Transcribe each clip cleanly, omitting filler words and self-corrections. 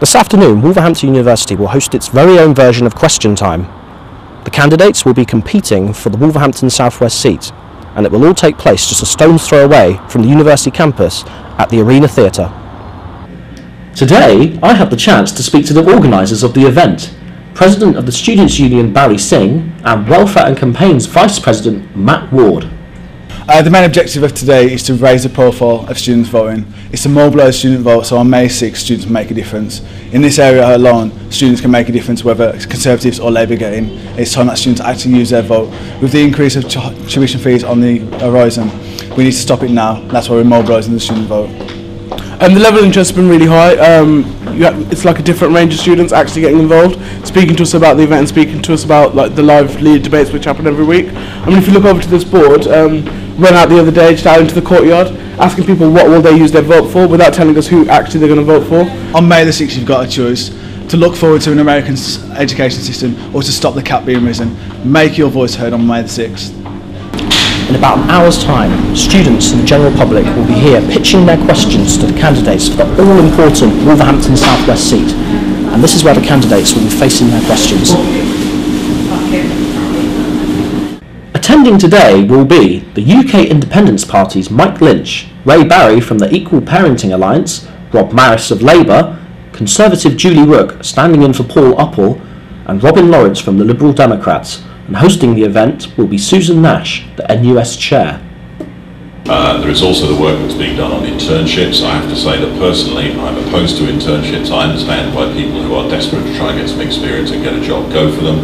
This afternoon, Wolverhampton University will host its very own version of Question Time. The candidates will be competing for the Wolverhampton South West seat, and it will all take place just a stone's throw away from the university campus at the Arena Theatre. Today, I had the chance to speak to the organisers of the event, President of the Students' Union Barry Singh and Welfare and Campaigns Vice President Matt Ward. The main objective of today is to raise the profile of students voting. It's to mobilise student vote, so on May 6 students make a difference. In this area alone, students can make a difference whether Conservatives or Labour get in. It's time that students actually use their vote. With the increase of tuition fees on the horizon, we need to stop it now. That's why we're mobilising the student vote. The level of interest has been really high. It's like a different range of students actually getting involved, speaking to us about the event and speaking to us about like the live leader debates which happen every week. I mean, if you look over to this board, went out the other day just out into the courtyard, asking people what will they use their vote for without telling us who actually they're going to vote for. On May the 6th you've got a choice to look forward to an American education system or to stop the cap being risen. Make your voice heard on May the 6th. In about an hour's time, students and the general public will be here pitching their questions to the candidates for the all-important Wolverhampton South West seat. And this is where the candidates will be facing their questions. Attending today will be the UK Independence Party's Mike Lynch, Ray Barry from the Equal Parenting Alliance, Rob Maris of Labour, Conservative Julie Rook standing in for Paul Uppal, and Robin Lawrence from the Liberal Democrats. And hosting the event will be Susan Nash, the NUS chair. There is also the work that's being done on internships. I have to say that personally I'm opposed to internships. I understand why people who are desperate to try and get some experience and get a job go for them.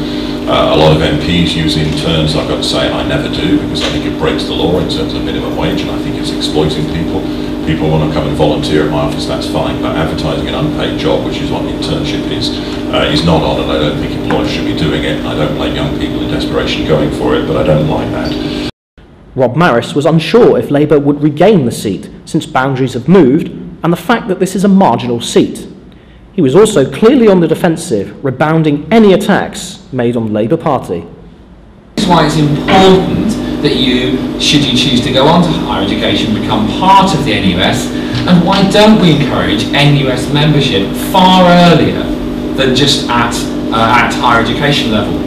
A lot of MPs use interns. I've got to say I never do, because I think it breaks the law in terms of minimum wage, and I think it's exploiting people. People want to come and volunteer at my office, that's fine, but advertising an unpaid job, which is what an internship is not on, and I don't think employers should be doing it. I don't blame young people in desperation going for it, but I don't like that. Rob Maris was unsure if Labour would regain the seat, since boundaries have moved, and the fact that this is a marginal seat. He was also clearly on the defensive, rebounding any attacks made on the Labour Party. That's why it's important that you, should you choose to go on to higher education, become part of the NUS, and why don't we encourage NUS membership far earlier than just at higher education level?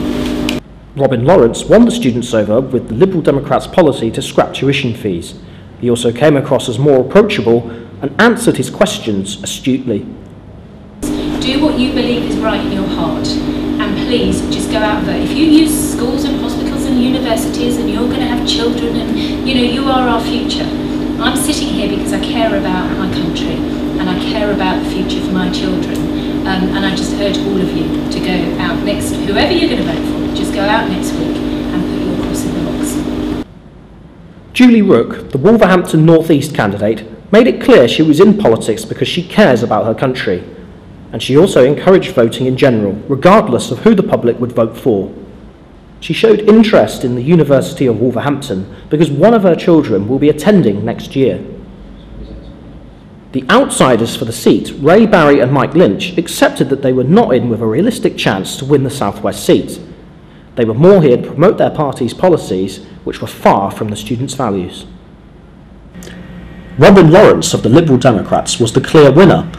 Robin Lawrence won the students over with the Liberal Democrats' policy to scrap tuition fees. He also came across as more approachable and answered his questions astutely. Do what you believe is right in your heart, and please just go out and vote. If you use schools and hospitals and universities and you're going to have children and you are our future. I'm sitting here because I care about my country and I care about the future for my children, and I just urge all of you to go out next, whoever you're going to vote for, just go out next week and put your cross in the box. Julie Rook, the Wolverhampton North East candidate, made it clear she was in politics because she cares about her country. And she also encouraged voting in general, regardless of who the public would vote for. She showed interest in the University of Wolverhampton because one of her children will be attending next year. The outsiders for the seat, Ray Barry and Mike Lynch, accepted that they were not in with a realistic chance to win the South West seat. They were more here to promote their party's policies, which were far from the students' values. Robin Lawrence of the Liberal Democrats was the clear winner.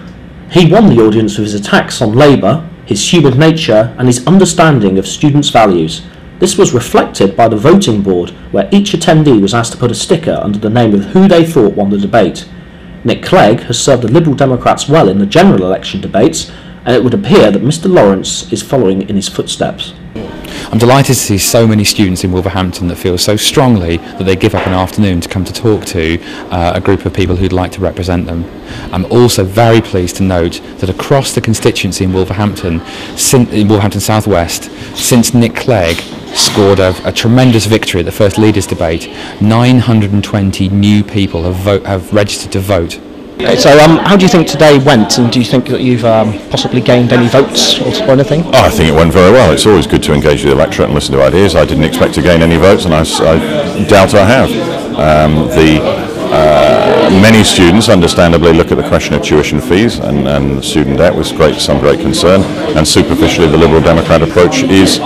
He won the audience with his attacks on Labour, his human nature and his understanding of students' values. This was reflected by the voting board, where each attendee was asked to put a sticker under the name of who they thought won the debate. Nick Clegg has served the Liberal Democrats well in the general election debates, and it would appear that Mr Lawrence is following in his footsteps. I'm delighted to see so many students in Wolverhampton that feel so strongly that they give up an afternoon to come to talk to a group of people who'd like to represent them. I'm also very pleased to note that across the constituency in Wolverhampton South West, since Nick Clegg scored a tremendous victory at the first leaders debate, 920 new people have registered to vote. So how do you think today went, and do you think that you've possibly gained any votes or anything? I think it went very well. It's always good to engage with the electorate and listen to ideas. I didn't expect to gain any votes, and I doubt I have. Many students understandably look at the question of tuition fees and student debt with some great concern, and superficially the Liberal Democrat approach is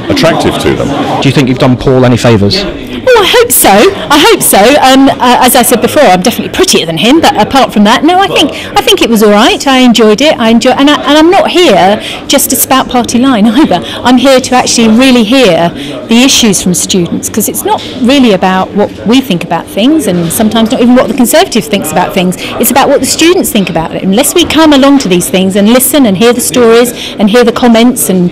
attractive to them. Do you think you've done Paul any favours? Well, I hope so. As I said before, I'm definitely prettier than him. But apart from that, no, I think it was all right. I enjoyed it. And I'm not here just to spout party line either. I'm here to actually really hear the issues from students, because it's not really about what we think about things, and sometimes not even what the Conservative thinks about things. It's about what the students think about it. Unless we come along to these things and listen and hear the stories and hear the comments and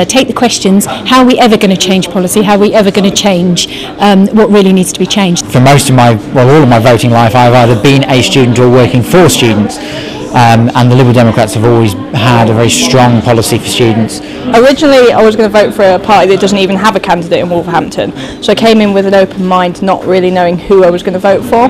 take the questions, how are we ever going to change policy? How are we ever going to change what really needs to be changed? For most of all of my voting life, I've either been a student or working for students. And the Liberal Democrats have always had a very strong policy for students. Originally I was going to vote for a party that doesn't even have a candidate in Wolverhampton, so I came in with an open mind, not really knowing who I was going to vote for.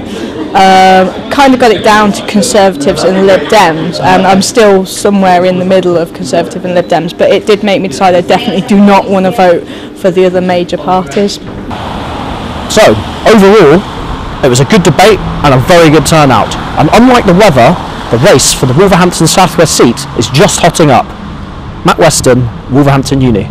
Kind of got it down to Conservatives and Lib Dems, and I'm still somewhere in the middle of Conservative and Lib Dems, but it did make me decide I definitely do not want to vote for the other major parties. So, overall, it was a good debate and a very good turnout. And unlike the weather, the race for the Wolverhampton South West seat is just hotting up. Matt Weston, Wolverhampton Uni.